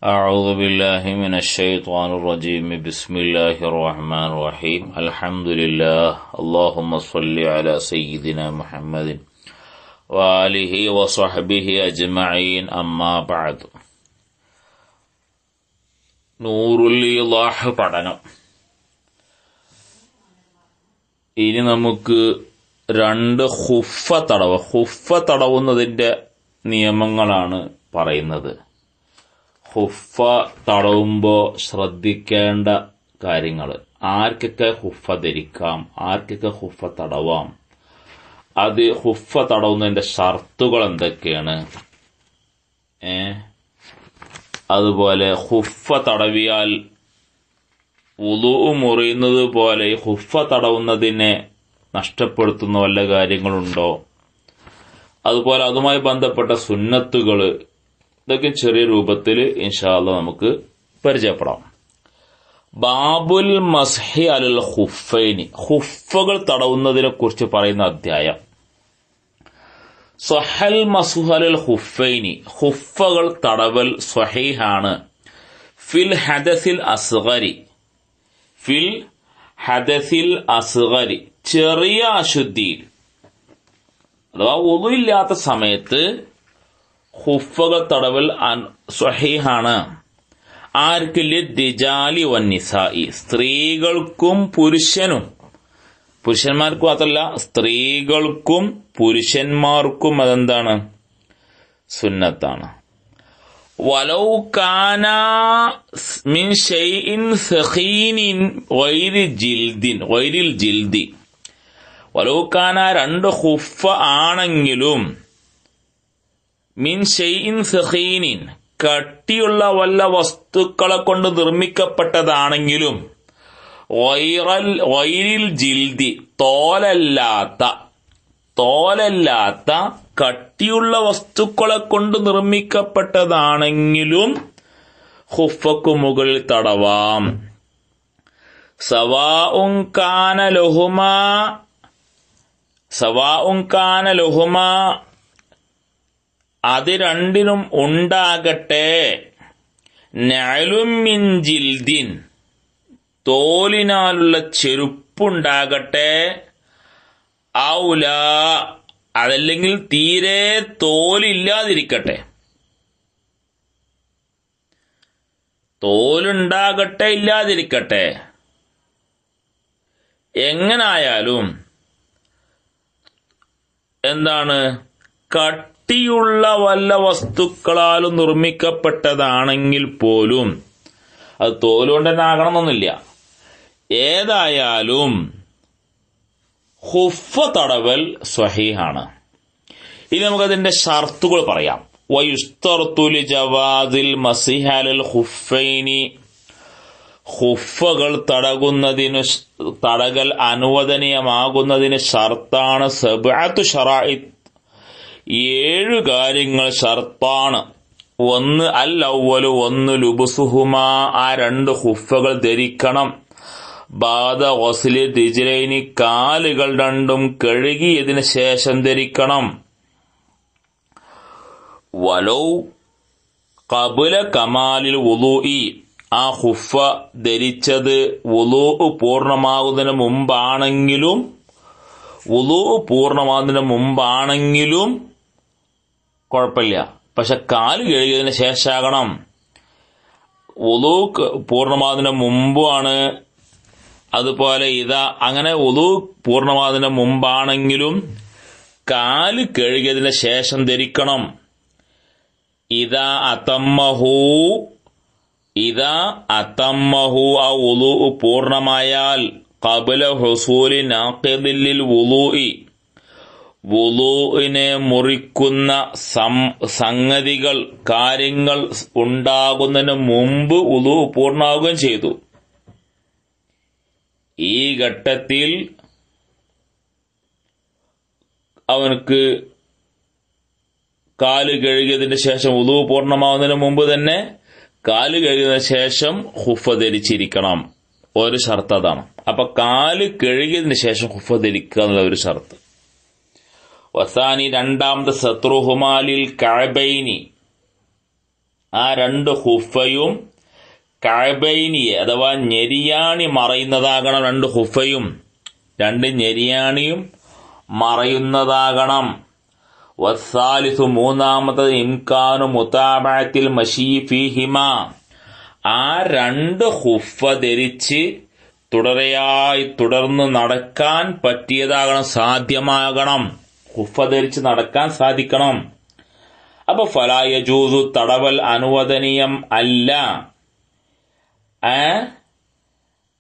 أعوذ بالله من الشيطان الرجيم بسم الله الرحمن الرحيم الحمد لله اللهم صل على سيدنا محمد وآله وصحبه أجمعين أما بعد നൂറുൽ ഇളാഹ് പഠനം. ഇനി നമുക്ക് രണ്ട് ഖുഫ തടവുന്നതിന്റെ നിയമങ്ങളാണ് പറയുന്നത്. ഖുഫ തടവുമ്പോൾ ശ്രദ്ധിക്കേണ്ട കാര്യങ്ങൾ, ആർക്കൊക്കെ ഖുഫ ധരിക്കാം, ആർക്കൊക്കെ ഖുഫ തടവാം, അത് ഖുഫ തടവുന്നതിന്റെ ഷർത്തുകൾ എന്തൊക്കെയാണ്, അതുപോലെ ഖുഫ തടവിയാൽ വുളൂ മുറിയുന്നത് പോലെ ഖുഫ തടവുന്നതിനെ നഷ്ടപ്പെടുത്തുന്ന വല്ല കാര്യങ്ങളുണ്ടോ, അതുപോലെ അതുമായി ബന്ധപ്പെട്ട സുന്നത്തുകൾ, ഇതൊക്കെ ചെറിയ രൂപത്തിൽ ഇൻഷാ അല്ലാഹ് നമുക്ക് പരിചയപ്പെടാം. ബാബുൽ മസ്ഹി അലൽ ഖുഫൈനി, ഖുഫകൾ തടവുന്നതിനെ കുറിച്ച് പറയുന്ന അധ്യായം. സ്വഹൽ മസ്ഹു അലൽ ഖുഫൈനി, ഖുഫകൾ തടവൽ സ്വഹീഹാണ്. ഫിൽ ഹദസിൽ അസ്ഗരി, ചെറിയ അശുദ്ധിയിൽ അഥവാ വുളൂ ഇല്ലാത്ത സമയത്ത് ഖുഫകൾ തടവൽ സ്വഹീഹാണ്. ആർക്ക്? ലിദ്ദിജാലി വന്നിസായി, സ്ത്രീകൾക്കും പുരുഷന്മാർക്കും അതല്ല, സ്ത്രീകൾക്കും പുരുഷന്മാർക്കും അതെന്താണ്? സുന്നത്താണ്. വലൗ കാന മിൻ ഷൈഇൻ സഖീനിൻ ഗൈരിൽ ജിൽദി, വലൗ കാന രണ്ട് ഖുഫ ആണെങ്കിലും മിൻ ഷൈഇൻ സഖീനിൻ, കട്ടിയുള്ള വല്ല വസ്തുക്കളെ കൊണ്ട് നിർമ്മിക്കപ്പെട്ടതാണെങ്കിലും, ഗൈരിൽ ജിൽദി, തോലല്ലാത്ത കട്ടിയുള്ള വസ്തുക്കളെ കൊണ്ട് നിർമ്മിക്കപ്പെട്ടതാണെങ്കിലും ഖുഫക്ക് മുകളിൽ തടവാം. സവാഉൻ കാന ലഹുമാ, അത് രണ്ടിനും ഉണ്ടാകട്ടെ. നഅലും മിൻ ജിൽദിൻ, തോലിനാലുള്ള ചെരുപ്പുണ്ടാകട്ടെ. ഔല, അതല്ലെങ്കിൽ തീരെ തോലില്ലാതിരിക്കട്ടെ. തോലുണ്ടാകട്ടെ, ഇല്ലാതിരിക്കട്ടെ. എങ്ങനായാലും എന്താണ്? കട്ടിയുള്ള വല്ല വസ്തുക്കളാലും നിർമ്മിക്കപ്പെട്ടതാണെങ്കിൽ പോലും, അത് തോലുകൊണ്ട് തന്നെ ആകണമെന്നൊന്നുമില്ല, ഏതായാലും ഖുഫ തടവൽ സ്വഹീഹാണ്. ഇനി നമുക്കതിന്റെ ഷർത്തുകൾ പറയാം. വയുസ്തർതു ലിജവാസിൽ മസിഹി അലൽ ഖുഫൈനി, ഖുഫകൾ തടകൽ അനുവദനീയമാകുന്നതിന് ഷർത്താണ് സബ്അത്തു ശറാഇത്ത്, 7 കാര്യങ്ങൾ ഷർത്താണ്. ഒന്ന് അൽ അവ്വലു, ഒന്ന് ലുബ്സുഹുമാ, ആ രണ്ട് ഖുഫകൾ ധരിക്കണം. ബാദ ഗസ്ലി റിജ്ലൈനി, കാലുകൾ രണ്ടും കഴുകിയതിന് ശേഷം ധരിക്കണം. വലൗ ഖബല കമാലിൽ വുളൂഇ, ആ ഖുഫ ധരിച്ചത് വുളൂ പൂർണ്ണമാകുന്നതിന് മുമ്പാണെങ്കിലും കുഴപ്പമില്ല. പക്ഷെ കാല് കഴുകിയതിന് ശേഷമാകണം. വുളൂ പൂർണ്ണമാകുന്നതിന് മുമ്പാണ്, അതുപോലെ അങ്ങനെ വുളൂ പൂർണ്ണമാകുന്നതിന് മുമ്പാണെങ്കിലും കാല് കഴുകിയതിന് ശേഷം ധരിക്കണം. ഇദാ അതമ്മഹു, ആ വുളൂ പൂർണ്ണമായാൽ, ഖബല ഹുസൂലി നാഖിദിൽ ലിൽ വുളൂഇ, വുളൂഇനെ മുറിക്കുന്ന സംഗതികൾ, കാര്യങ്ങൾ ഉണ്ടാകുന്നതിന് മുമ്പ് വുളൂ പൂർണ്ണമാവുകയും ചെയ്തു. ഈ ഘട്ടത്തിൽ അവനക്ക് കാല് കഴുകിയതിന് ശേഷം, വുളൂ പൂർണ്ണമാവുന്നതിന് മുമ്പ് തന്നെ കാല് കഴുകിയതിനു ശേഷം ഖുഫ ധരിച്ചിരിക്കണം. ഒരു ഷർത്ത് അതാണ്. അപ്പൊ കാല് കഴുകിയതിന് ശേഷം ഖുഫ ധരിക്കുക എന്നുള്ള ഒരു ഷർത്ത്. വസാനി, രണ്ടാമത് സത്രുഹുമാലിൽ കഅബൈനി, ആ 2 ഖുഫയും കഅബൈനിയെ അഥവാ ഞെരിയാണി മറയുന്നതാകണം. 2 ഖുഫയും 2 ഞെരിയാണിയും മറയുന്നതാകണം. വസ്സാലിസു മൂന്നാമത്തത് ഇംകാനു മുതാബഅത്തിൽ മശീ ഫീഹിമാ, ആ 2 ഖുഫ ധരിച്ച് തുടർന്ന് നടക്കാൻ പറ്റിയതാകണം, സാധ്യമാകണം. ഖുഫ ധരിച്ച് നടക്കാൻ സാധിക്കണം. അപ്പൊ ഫലാ യജൂസു തടവൽ അനുവദനീയം അല്ല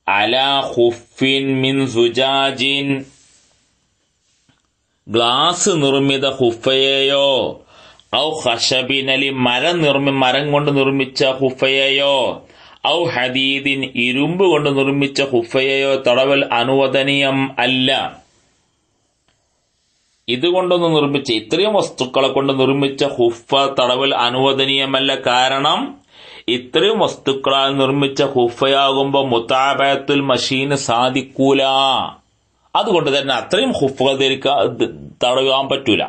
അലാ ഖുഫിൻ മിൻ സുജാജിൻ, ഗ്ലാസ് നിർമ്മിത ഖുഫയെയോ ഔ ഖശബിനലി മരം കൊണ്ട് നിർമ്മിച്ച ഖുഫയെയോ ഔ ഹദീദിൻ ഇരുമ്പ് കൊണ്ട് നിർമ്മിച്ച ഖുഫയെയോ തടവൽ അനുവദനീയം അല്ല. ഇതുകൊണ്ടൊന്ന് നിർമ്മിച്ച ഇത്രയും വസ്തുക്കളെ കൊണ്ട് നിർമ്മിച്ച ഖുഫ തടവൽ അനുവദനീയമല്ല. കാരണം ഇത്രയും വസ്തുക്കളാൽ നിർമ്മിച്ച ഖുഫയാകുമ്പോ മുതാബഅത്തുൽ മശീന് സാധിക്കൂല. അതുകൊണ്ട് തന്നെ അത്രയും ഖുഫകൾ തടവാൻ പറ്റൂല.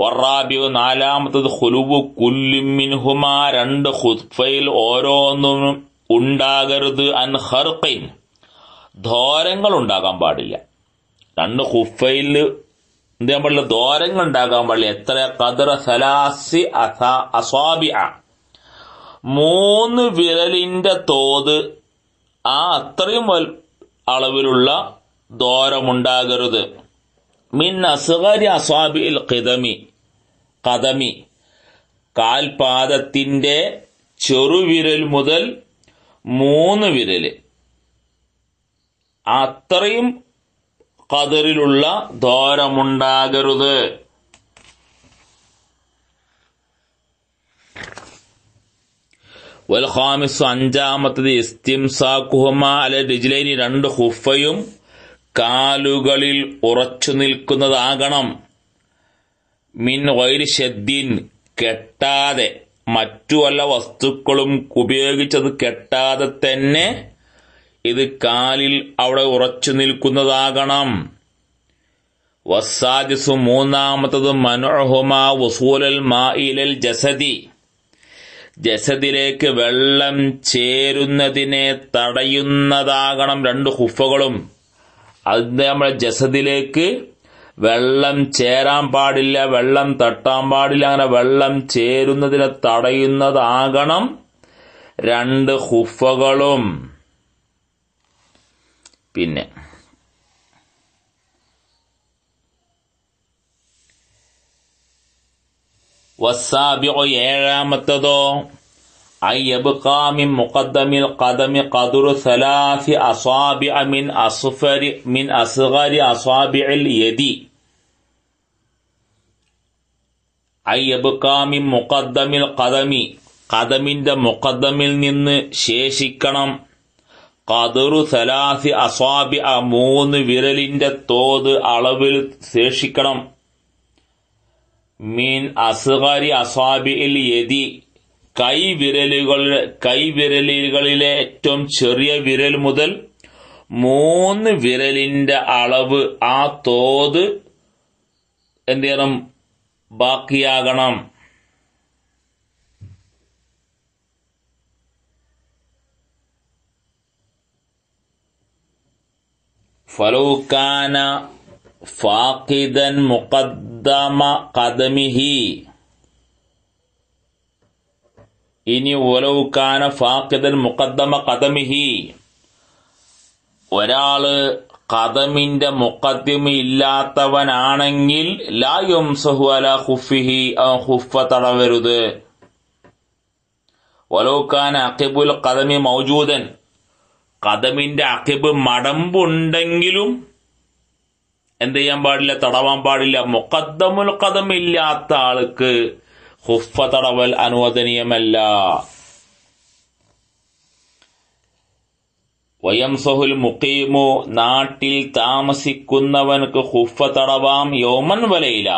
വറാബിഉ നാലാമത്തത് ഖുലുബു കുല്ലിൻ മിൻഹുമാ, 2 ഖുഫയിൽ ഓരോന്നും ഉണ്ടാകരുത് അൻ ഖർഖിൻ, ദ്വാരങ്ങൾ ഉണ്ടാകാൻ പാടില്ല. 2 ഖുഫയിൽ എന്ത് ചെയ്യാൻ പാടില്ല? ദ്വാരങ്ങൾ ഉണ്ടാകാൻ പാടില്ല. എത്ര? ഖദറ സലാസി അസാബിഅ, 3 വിരലിന്റെ തോത്, ആ അത്രയും അളവിലുള്ള ദ്വാരമുണ്ടാകരുത്. മിൻ അസ്ഗരി അസാബിൽ ഖദമി, കാൽപാദത്തിന്റെ ചെറുവിരൽ മുതൽ 3 വിരല്, അത്രയും ഖദറിലുള്ള ദ്വാരമുണ്ടാകരുത്. വൽ ഖാമിസ് അഞ്ചാമത്തത് ഇസ്തിംസാഖുഹുമാ അല റിജ്ലൈനി, 2 ഖുഫയും കാലുകളിൽ ഉറച്ചു നിൽക്കുന്നതാകണം. മിൻ ഗൈരി ഷദ്ദിൻ, കെട്ടാതെ, മറ്റു വല്ല വസ്തുക്കളും ഉപയോഗിച്ചത് കെട്ടാതെ തന്നെ ഇത് കാലിൽ അവിടെ ഉറച്ചു നിൽക്കുന്നതാകണം. വസ്സാദിസു മൂന്നാമത്തത് മനുഉഹുമാ വസൂലൽ മാഇലൽ ജസദി, ജസദിലേക്ക് വെള്ളം ചേരുന്നതിനെ തടയുന്നതാകണം 2 ഖുഫകളും. അത് നമ്മുടെ ജസദിലേക്ക് വെള്ളം ചേരാൻ പാടില്ല, വെള്ളം തട്ടാൻ പാടില്ല. അങ്ങനെ വെള്ളം ചേരുന്നതിനെ തടയുന്നതാകണം 2 ഖുഫകളും. പിന്നെ വസ്സാബിഉ ഏഴാമത്തതോ അയ്യബ്ഖാ മിൻ മുഖദ്ദമിൽ ഖദമി ഖദറു 3 അസാബിഅ മിൻ അസ്ഗരി അസാബിഇൽ യദി. അയ്യബ്ഖാ മിൻ മുഖദ്ദമിൽ ഖദമി, ഖദമിന്റെ മുഖദ്ദമിൽ നിന്ന് ശേഷിക്കണം. ഖദറു 3 അസാബിഅ, 3 വിരലിന്റെ തോത് അളവിൽ ശേഷിക്കണം. മിൻ അസ്ഗരി അസാബിഇൽ യദി, കൈവിരലുകളിലെ ഏറ്റവും ചെറിയ വിരൽ മുതൽ 3 വിരലിന്റെ അളവ്, ആ തോത് എന്ത് ചെയ്യണം? ബാക്കിയാകണം. ഫലൗ കാന ഫാഖിദൻ മുഖദ്ദമ ഖദമിഹി, ഇനി വലൗ കാന ഫാഖിദൻ മുഖദ്ദമ ഖദമിഹി, ഒരാള് ഖദമിന്റെ മുഖദ്ദിമ ഇല്ലാത്തവനാണെങ്കിൽ ലാ യുംസഹു അലാ ഖുഫിഹി, ഖുഫ തടവരുത്. വലൗ കാന അഖിബുൽ ഖദമി മൗജൂദൻ, ഖദമിന്റെ അഖിബ് മടമ്പുണ്ടെങ്കിലും എന്ത് ചെയ്യാൻ പാടില്ല? തടവാൻ പാടില്ല. മുഖദ്ദമുൽ ഖദം ഇല്ലാത്ത ആൾക്ക് ഖുഫ തടവൽ അനുവദനീയമല്ല. വയംസഹുൽ മുഖീമു, നാട്ടിൽ താമസിക്കുന്നവനക്ക് ഖുഫ തടവാം. യൗമൻ വലൈല,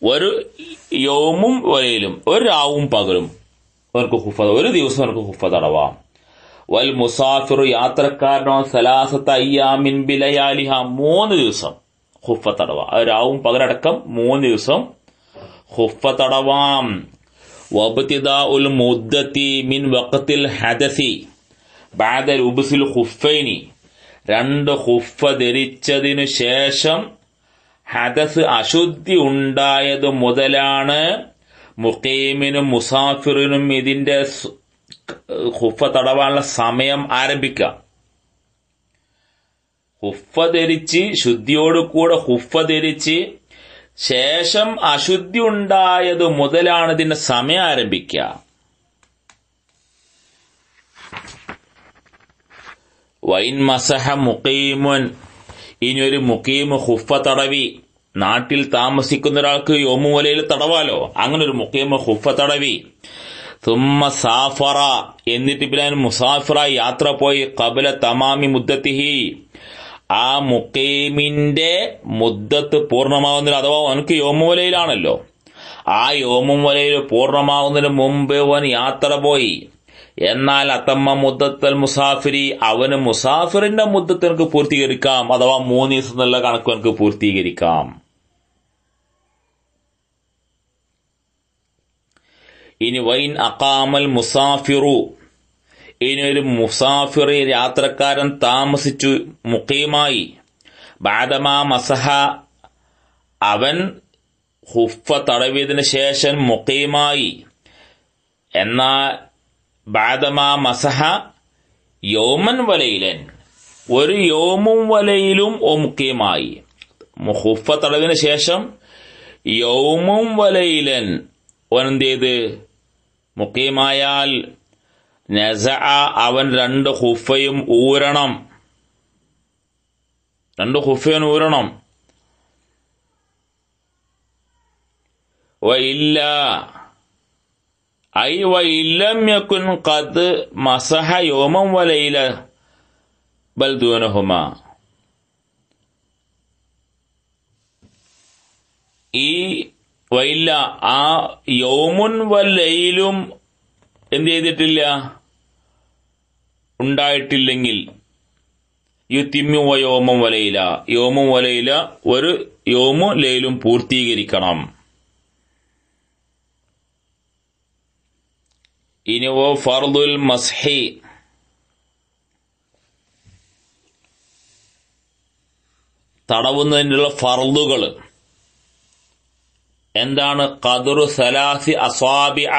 ഒരു യൗമും വലയിലും, ഒരു രാവും പകലും അവർക്ക് ഖുഫ, ഒരു ദിവസം അവർക്ക് ഖുഫ തടവാം. വൽ മുസാഫിറു, യാത്രക്കാരനോ 3 അയ്യാമിൻ ബിലയാലിഹ, 3 ദിവസം ഖുഫ തടവാം. രാവും പകലടക്കം 3 ദിവസം ഖുഫ തടവാം. വബ്തിദാഉൽ മുദ്ദത്തി മിൻ വഖത്തിൽ ഹദസി ബഅദ ലുബ്സിൽ ഖുഫൈനി, 2 ഖുഫ ധരിച്ചതിനു ശേഷം ഹദസ് അശുദ്ധി ഉണ്ടായത് മുതലാണ് മുഖീമിനും മുസാഫിറിനും ഇതിന്റെ ഖുഫ തടവാനുള്ള സമയം ആരംഭിക്കുക. ഖുഫ ധരിച്ച് ശുദ്ധിയോടുകൂടെ ഖുഫ ധരിച്ച് ശേഷം അശുദ്ധി ഉണ്ടായത് മുതലാണ് ഇതിന്റെ സമയം ആരംഭിക്കുക. വൈൻ മസഹ മുഖീമുൻ, ഇനിയൊരു മുഖീമ് ഖുഫ തടവി, നാട്ടിൽ താമസിക്കുന്ന ഒരാൾക്ക് യൗമുൽ വലയിൽ തടവാലോ, അങ്ങനെ ഒരു മുഖീമ് ഖുഫ തടവി. തുമ്മ സാഫറ, എന്നിട്ട് പിന്നെ മുസാഫിറായി യാത്ര പോയി, ഖബല തമാമി മുദ്ദത്തിഹി, ആ മുഖീമിന്റെ മുദ്ദത്ത് പൂർണ്ണമാകുന്നതിന്, അഥവാ അവനക്ക് യൗമുൽ വലയിലാണല്ലോ, ആ യൗമുൽ വലയിൽ പൂർണ്ണമാകുന്നതിന് മുമ്പ് അവൻ യാത്ര പോയി. എന്നാൽ അത്തമ്മ മുദ്ദത്തൽ മുസാഫിരി, അവന് മുസാഫിറിന്റെ മുദ്ദത്ത് എനിക്ക് പൂർത്തീകരിക്കാം, അഥവാ 3 ദിവസം എന്നുള്ള കണക്ക് എനിക്ക് പൂർത്തീകരിക്കാം. ഇനി വൈൻ അഖാമൽ മുസാഫിറു, ഇനി ഒരു മുസാഫിർ യാത്രക്കാരൻ താമസിച്ചു മുഖീമായി, ബഅദമാ മസഹ, അവൻ ഖുഫ തടവിയതിനു ശേഷം മുഖീമായി, എന്നാൽ ബഅദമാ മസഹ യൗമൻ വലൈലൻ, ഒരു യൗമും വലയിലും മുഖീമായി, ഖുഫ തടവിന് ശേഷം യൗമും വലൈലൻ അവനെന്ത് ചെയ്ത് മുഖീമായാൽ, നസഅ, അവൻ 2 ഖുഫയും ഊരണം, 2 ഖുഫയും ഊരണം. വഇല്ല ഐ വഇല്ലം യകുൻ ഖദ് മസഹ യൗമൻ വലൈല ബൽ ദൂനഹുമാ, ഈ വയില്ല ആ യൗമുൻ വലൈലും എന്ത് ചെയ്തിട്ടില്ല, ഉണ്ടായിട്ടില്ലെങ്കിൽ, യുത്തിമ്മു യൗമുൻ വലൈല, യൗമുൻ വലൈല ഒരു യൗമും ലൈലും പൂർത്തീകരിക്കണം. ഇനി ഫർദുൽ മസ്ഹി, തടവുന്നതിനുള്ള ഫർദുകൾ എന്താണ്? ഖദ്റു സലാസി അസ്വാബിഅ,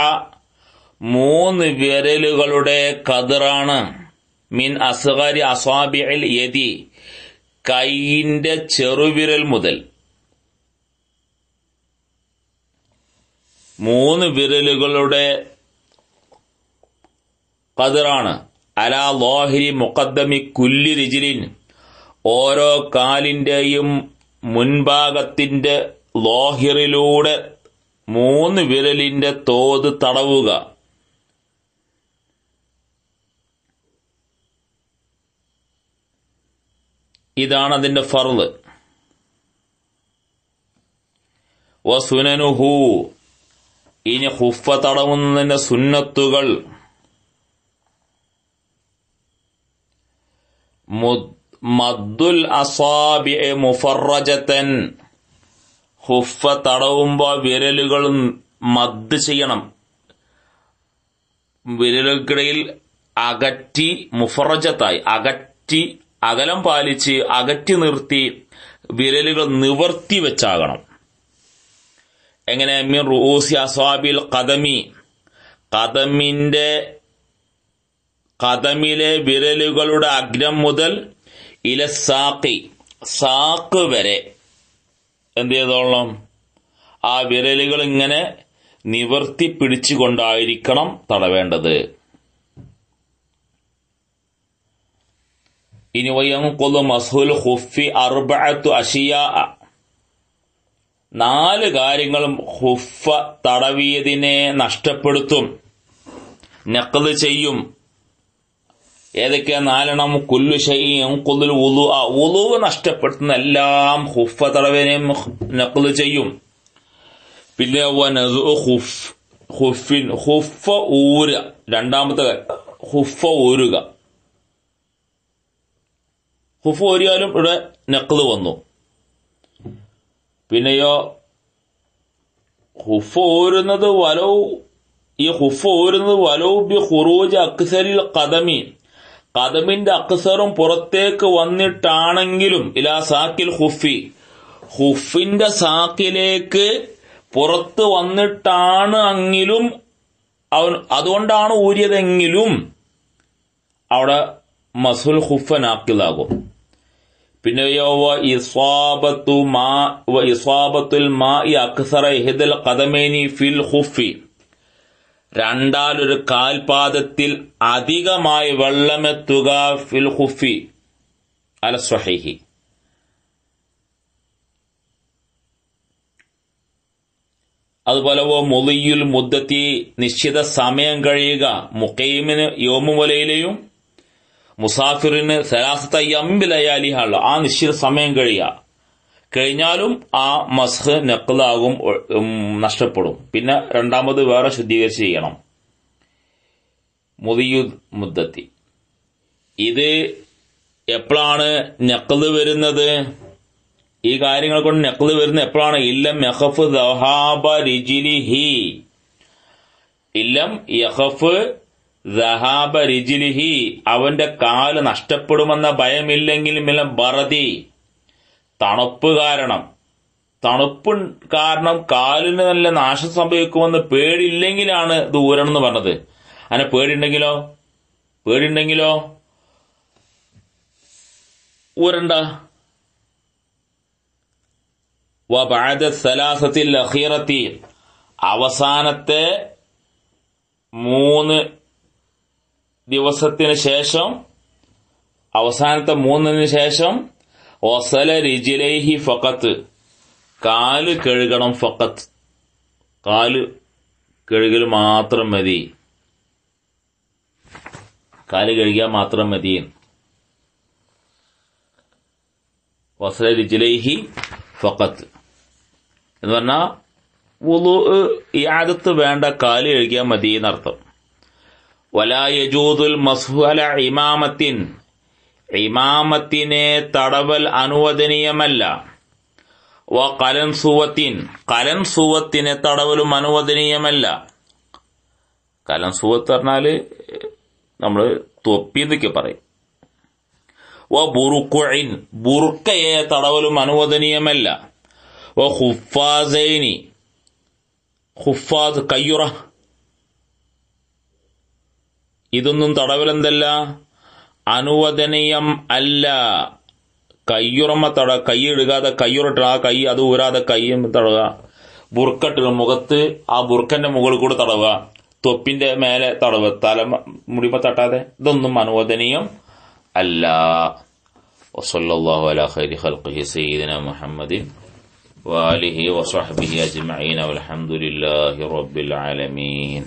3 വിരലുകളുടെ ഖദ്റാണ്. മിൻ അസ്ഗരി അസ്വാബിഇൽ യദി, കൈയിന്റെ ചെറുവിരൽ മുതൽ 3 വിരലുകളുടെ ഖദ്റാണ്. അലാ ളാഹിരി മുഖദ്ദമി കുല്ലി റിജ്ലിൻ, ഓരോ കാലിന്റെയും മുൻഭാഗത്തിന്റെ ളാഹിറിലൂടെ 3 വിരലിന്റെ തോത് തടവുക. ഇതാണ് അതിന്റെ ഫർള്. വസുനനുഹു, ഇനി ഖുഫ തടവുന്നതിന്റെ സുന്നത്തുകൾ. മദ്ദുൽ അസാബിഇ മുഫറജതൻ, ഖുഫ തടവുമ്പോ വിരലുകൾ മദ് ചെയ്യണം, വിരലുകൾക്കിടയിൽ അകറ്റി, മുഫറജത്തായി അകറ്റി, അകലം പാലിച്ച് അകറ്റി നിർത്തി വിരലുകൾ നിവർത്തി വെച്ചാകണം. എങ്ങനെ? മിൻ റൂസി അസ്വാബിൽ ഖദമി, ഖദമിലെ വിരലുകളുടെ അഗ്രം മുതൽ ഇല സാഖി, സാഖ് വരെ എന്ത് ചെയ്തോളണം? ആ വിരലുകൾ ഇങ്ങനെ നിവർത്തി പിടിച്ചുകൊണ്ടായിരിക്കണം തടവേണ്ടത്. ഇനി വയൻഖുദു മസ്ഹുൽ ഖുഫി 4 അശിയാ, 4 കാര്യങ്ങളും ഖുഫ തടവിയതിനെ നഷ്ടപ്പെടുത്തും, നഖ്ദ് ചെയ്യും. ഏതൊക്കെയാ? 4 കുല്ലു ശൈഇൻ യൻഖുദുൽ വുളൂഅ, വുളൂ നഷ്ടപ്പെടുത്തുന്ന എല്ലാം ഖുഫ തടവിനെ നഖ്ദ് ചെയ്യും. പിന്നെ വനസു ഖുഫിൻ, ഖുഫ ഊരുക. 2ാമത്തെ ഖുഫ ഊരുക. ഖുഫ ഊരിയാലും ഇവിടെ നഖ്ദ് വന്നു. പിന്നെയോ ഖുഫ ഊരുന്നത് വലോ ഈ ഖുഫ് ഊരുന്നത് വലൗ ബി ഖുറൂജ് അക്സരിൽ ഖദമി, ഖദമിന്റെ അക്സറും പുറത്തേക്ക് വന്നിട്ടാണെങ്കിലും ഇലാ സാക്കിൽ ഖുഫി, ഖുഫിന്റെ സാക്കിലേക്ക് പുറത്ത് വന്നിട്ടാണ് എങ്കിലും അതുകൊണ്ടാണ് ഊരിയതെങ്കിലും അവിടെ മസ്ഹുൽ ഖുഫ് നാഖിലാകും. പിന്നെയോ ഇസ്വാബത്തുൽ മാഇ അക്സറ ഇഹ്ദൽ ഖദമൈനി ഫിൽ ഖുഫി, രണ്ടാലൊരു കാൽപാദത്തിൽ അധികമായി വെള്ളമെത്തുക ഫിൽ ഖുഫി അല സ്വഹീഹി. അതുപോലെ മുളിയുൽ മുദ്ദത്തി, നിശ്ചിത സമയം കഴിയുക, മുഖീമിന് യൗമുവലയിലെയും മുസാഫിറിന് സലാസത്ത യംബിലയാലിഹള്ള ആ നിശ്ചിത സമയം കഴിഞ്ഞാലും ആ മസ്ഹ് നഖ്ലാകും, നഷ്ടപ്പെടും. പിന്നെ രണ്ടാമത് വേറെ ശുദ്ധീകരിച്ച് ചെയ്യണം. മുളിയുൽ മുദ്ദത്തി ഇത് എപ്പോഴാണ് നഖ്ല് വരുന്നത്? ഈ കാര്യങ്ങൾ കൊണ്ട് നഖ്ല് വരുന്നത് എപ്പോഴാണ്? ഇല്ലം യഖഫ് ദഹാബ റിജിലിഹി, ഇല്ലം യഖഫ് ദഹാബ റിജിലിഹി, അവന്റെ കാല് നഷ്ടപ്പെടുമെന്ന ഭയമില്ലെങ്കിൽ മിലം ബറദി, തണുപ്പ് കാരണം കാലിന് നല്ല നാശം സംഭവിക്കുമെന്ന് പേടിയില്ലെങ്കിലാണ് ഇത് ഊരണം എന്ന് പറഞ്ഞത്. അങ്ങനെ പേടിയുണ്ടെങ്കിലോ ഊരണ്ട. വബഅദ സലാസത്തിൽ അഖീറത്തി, അവസാനത്തെ 3 ദിവസത്തിന് ശേഷം, അവസാനത്തെ 3 ശേഷം വസല റിജിലൈഹി ഫഖത്ത്, കാല് കഴുകണം. ഫഖത്ത്, കാല് കഴുകൽ മാത്രം മതി, കാല് കഴുകിയാൽ മാത്രം മതി. വസല റിജിലൈഹി ഫഖത്ത് എന്ന് പറഞ്ഞാൽ വുളു ഇആദത്ത് വേണ്ട, കാല് കഴുകിയാൽ മതി എന്നർത്ഥം. വലാ യജൂദുൽ മസ്ഹു അല ഇമാമത്തിൻ, ഇമാമത്തിനെ തടവൽ അനുവദനീയമല്ല. വ കലൻസുവത്തിൻ, കലൻസുവത്തിനെ തടവലും അനുവദനീയമല്ല. കലൻസുവത്ത് പറഞ്ഞാല് നമ്മള് തൊപ്പി എന്നൊക്കെ പറയും. വ ബുറുക്കുഇൻ, ബുറുക്കയെ തടവലും അനുവദനീയമല്ല. വ ഖുഫാസൈനി, ഖുഫാസ് കയ്യുറ, ഇതൊന്നും തടവലെന്തല്ല, അനുവദനീയം അല്ല. കയ്യുറമ്മ കൈ ഇടുകാതെ കയ്യുറട്ട, ആ കൈ അത് ഊരാതെ കൈയും തടവുക. ബുർക്കട്ട് മുഖത്ത് ആ ബുർക്കന്റെ മുകളിൽ കൂടെ തടവുക, തൊപ്പിന്റെ മേലെ തടവ്, തല മുടിമ തട്ടാതെ, ഇതൊന്നും അനുവദനീയം അല്ല. വസല്ലല്ലാഹു അലാ ഖൈരി ഖൽഖിഹി സയ്യിദിനാ മുഹമ്മദിൻ വആലിഹി വസഹ്ബിഹി അജ്മഈൻ വൽഹംദുലില്ലാഹി റബ്ബിൽ ആലമീൻ.